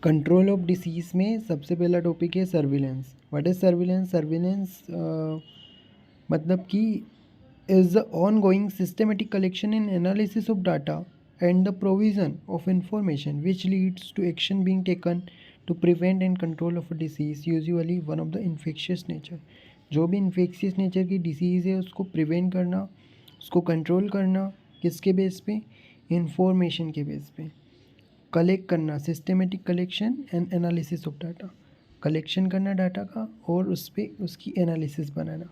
Control of disease में सबसे पहला टॉपिक है surveillance. What is surveillance? Surveillance मतलब कि is the ongoing systematic collection and analysis of data and the provision of information which leads to action being taken to prevent and control of a disease, usually one of the infectious nature। जो भी infectious nature की disease है उसको prevent करना, उसको control करना, किसके base पे? इंफॉर्मेशन के बेस पे। कलेक्ट करना, systematic collection and analysis of data, collection करना डाटा का और उस पर उसकी एनालिसिस बनाना।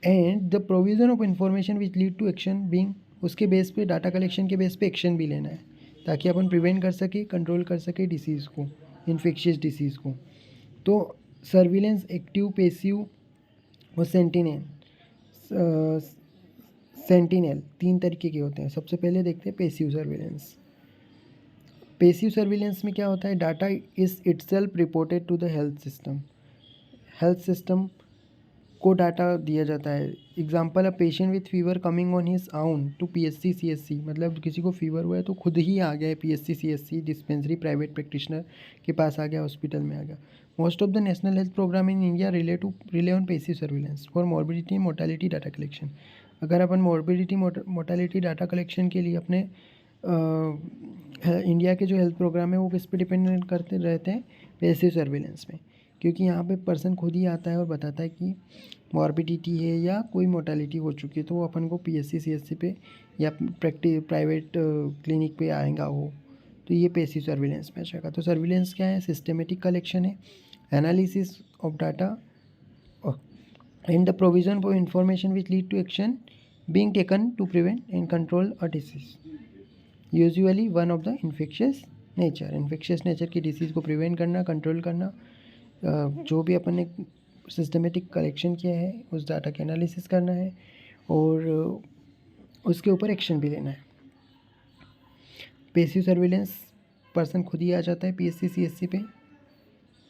And the provision of information which lead to action being, उसके बेस पे, डाटा कलेक्शन के बेस पे एक्शन भी लेना है ताकि अपन प्रिवेंट कर सके, कंट्रोल कर सके डिसीज़ को, इन्फेक्शियस डिसीज़ को। तो सर्विलेंस एक्टिव, पेसिव और सेंटिनेल तीन तरीके के होते हैं। सबसे पहले देखते हैं पेसिव सर्विलेंस। पेसिव सर्विलेंस में क्या होता है? Data is itself reported to the health system, health system को डाटा दिया जाता है। Example, a patient with fever coming on his own to PSC CSC, मतलब किसी को फीवर हुआ है तो खुद ही आ गया है PSC CSC dispensary, private practitioner के पास आ गया, हॉस्पिटल में आ गया। Most of the national health programme in India rely on passive surveillance for morbidity mortality data collection. अगर अपन मॉर्बिडिटी मोर्टेलिटी डाटा कलेक्शन के लिए अपने इंडिया के जो हेल्थ प्रोग्राम है वो किस पे डिपेंडेंट करते रहते हैं? पेसिव सर्विलेंस में, क्योंकि यहाँ पे पर्सन खुद ही आता है और बताता है कि मॉर्बिडिटी है या कोई मोर्टेलिटी हो चुकी है, तो वो अपन को PSC CSC पे या प्राइवेट क्लिनिक पे आएगा वो। तो ये पेसिव सर्विलेंस में आएगा। तो सर्विलेंस क्या है? सिस्टमेटिक कलेक्शन है, analysis of data and the provision for information which lead to action being taken to prevent and control a disease, usually one of the infectious nature. Infectious nature की disease को prevent करना, control करना, जो भी अपन ने systematic collection किया है उस डाटा का एनालिसिस करना है और उसके ऊपर एक्शन भी लेना है। पेसिव सर्विलेंस पर्सन खुद ही आ जाता है PSC CSC पे।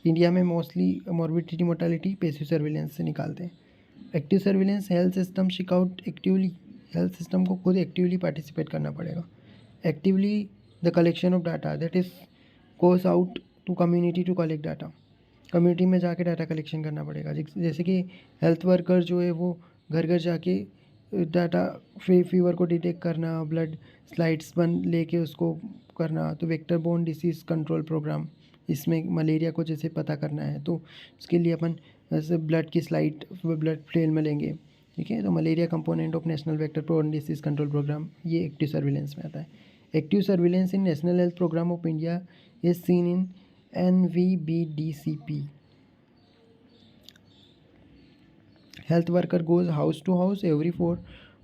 इंडिया में mostly morbidity mortality passive surveillance से निकालते हैं। Active surveillance, health system seek out actively, health system को खुद एक्टिवली पार्टिसिपेट करना पड़ेगा। Actively the collection of data that is goes out to community to collect data, community में जाके data collection करना पड़ेगा। जैसे कि हेल्थ वर्कर जो है वो घर घर जाके डाटा फीवर को डिटेक्ट करना, ब्लड स्लाइड्स बन लेके उसको करना। तो vector borne disease control programme, इसमें मलेरिया को जैसे पता करना है तो उसके लिए अपन जैसे ब्लड की स्लाइड ब्लड फ्लेल में लेंगे, ठीक है। तो malaria component of national vector borne disease control programme, ये एक्टिव सर्विलेंस में आता है। Active surveillance in national health programme of India is seen in NVBDCP। Health worker goes house to house every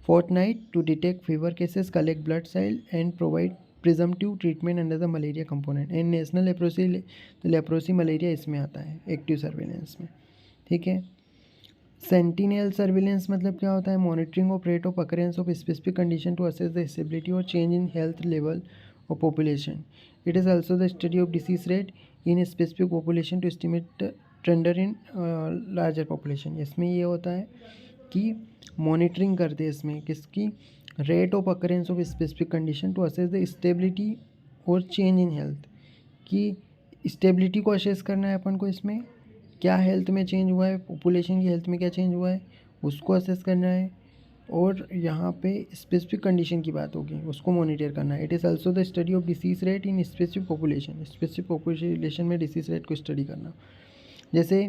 fortnight to detect fever cases, collect blood cells and provide presumptive treatment under the malaria component। And national leprosy, तो leprosy malaria इसमें आता है active surveillance में, ठीक है। Sentinel surveillance मतलब क्या होता है? Monitoring of rate of occurrence of specific condition to assess the stability और change in health level of population. It is also the study of disease rate in specific population to estimate trends in larger population. इसमें ये होता है कि monitoring करते हैं इसमें किसकी? Rate of occurrence of specific condition to assess the stability और चेंज इन हेल्थ, की स्टेबिलिटी को असेस करना है अपन को। इसमें क्या हेल्थ में चेंज हुआ है, पॉपुलेशन की हेल्थ में क्या चेंज हुआ है उसको असेस करना है, और यहाँ पे स्पेसिफिक कंडीशन की बात होगी उसको मॉनिटर करना है। It is also the study of disease rate in specific population, specific population में डिसीज रेट को स्टडी करना। जैसे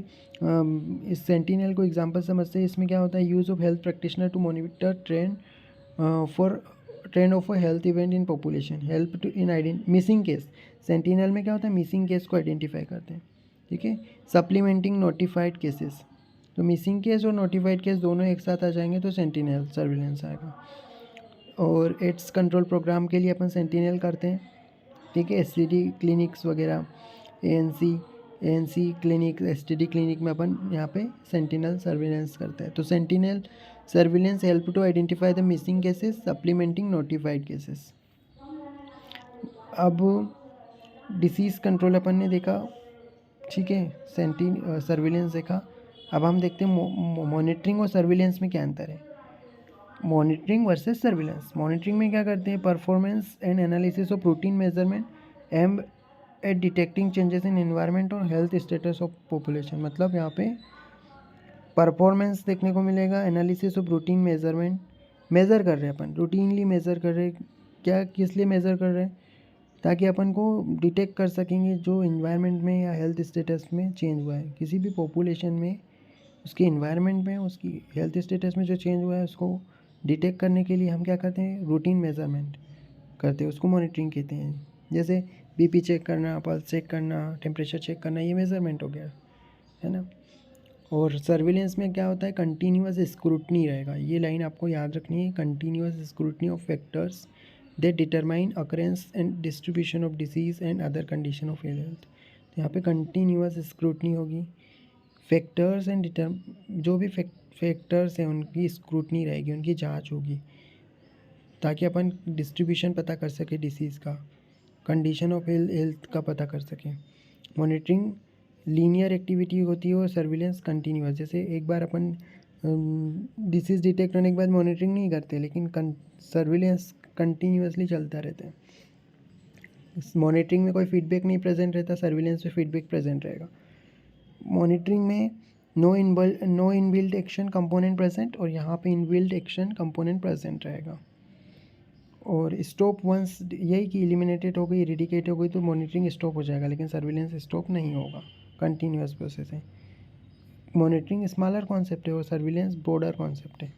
इस सेंटिनल को एग्जांपल समझते हैं। इसमें क्या होता है? Use of health practitioner to monitor trend of a health event in population, help to in missing case. Sentinel में क्या होता है? मिसिंग केस को आइडेंटिफाई करते हैं, ठीक है। सप्लीमेंटिंग नोटिफाइड केसेस, तो मिसिंग केस और नोटिफाइड केस दोनों एक साथ आ जाएंगे तो सेंटिनल सर्विलेंस आएगा। और एड्स कंट्रोल प्रोग्राम के लिए अपन सेंटिनल करते हैं, ठीक है। STD क्लिनिक्स वगैरह, ANC क्लिनिक, STD क्लिनिक में अपन यहाँ पे सेंटिनल सर्विलेंस करते हैं। तो sentinel surveillance help to identify the missing cases, supplementing notified cases. अब डिसीज़ कंट्रोल अपन ने देखा, ठीक है, सर्विलेंस देखा। अब हम देखते हैं मॉनिटरिंग और सर्विलेंस में क्या अंतर है। Monitoring versus surveillance. मॉनिटरिंग में क्या करते हैं? Performance and analysis of routine measurement at detecting changes in environment और हेल्थ स्टेटस ऑफ पॉपुलेशन, मतलब यहाँ पे परफॉर्मेंस देखने को मिलेगा, analysis of routine measurement, measure कर रहे हैं अपन, रूटीनली मेज़र कर रहे हैं, क्या किस लिए मेज़र कर रहे हैं, ताकि अपन को डिटेक्ट कर सकेंगे जो इन्वायरमेंट में या हेल्थ स्टेटस में चेंज हुआ है किसी भी पॉपुलेशन में, उसके इन्वायरमेंट में, उसकी हेल्थ स्टेटस में जो चेंज हुआ है उसको डिटेक्ट करने के लिए हम क्या करते हैं, रूटीन मेजरमेंट करते हैं, उसको मॉनिटरिंग कहते हैं। जैसे बीपी चेक करना, पल्स चेक करना, टेम्परेचर चेक करना, ये मेजरमेंट हो गया, है ना। और सर्विलेंस में क्या होता है, कंटिन्यूअस स्क्रूटनी रहेगा, ये लाइन आपको याद रखनी है, continuous scrutiny of factors that determine occurrence and distribution of disease and other condition of ill health. तो यहाँ पे कंटिन्यूअस स्क्रूटनी होगी, फैक्टर्स एंड जो भी फैक्टर्स हैं उनकी स्क्रूटनी रहेगी, उनकी जांच होगी, ताकि अपन डिस्ट्रीब्यूशन पता कर सके डिसीज़ का, कंडीशन ऑफ हेल्थ का पता कर सकें। मॉनिटरिंग लीनियर एक्टिविटी होती है और सर्विलेंस कंटिन्यूअस, जैसे एक बार अपन डिसीज़ डिटेक्ट होने के बाद मॉनिटरिंग नहीं करते, लेकिन सर्विलेंस कंटिन्यूअसली चलता रहता है। मॉनिटरिंग में कोई फीडबैक नहीं प्रेजेंट रहता, सर्विलेंस में फीडबैक प्रेजेंट रहेगा। मॉनिटरिंग में no inbuilt action component present, और यहाँ पे इनबिल्ट एक्शन कंपोनेंट प्रेजेंट रहेगा। और स्टॉप वंस यही कि एलिमिनेटेड हो गई, इरेडिकेट हो गई तो मॉनिटरिंग स्टॉप हो जाएगा, लेकिन सर्विलेंस स्टॉप नहीं होगा, कंटिन्यूअस प्रोसेस है। मॉनिटरिंग स्मॉलर कॉन्सेप्ट है और सर्विलेंस ब्रॉडर कॉन्सेप्ट है।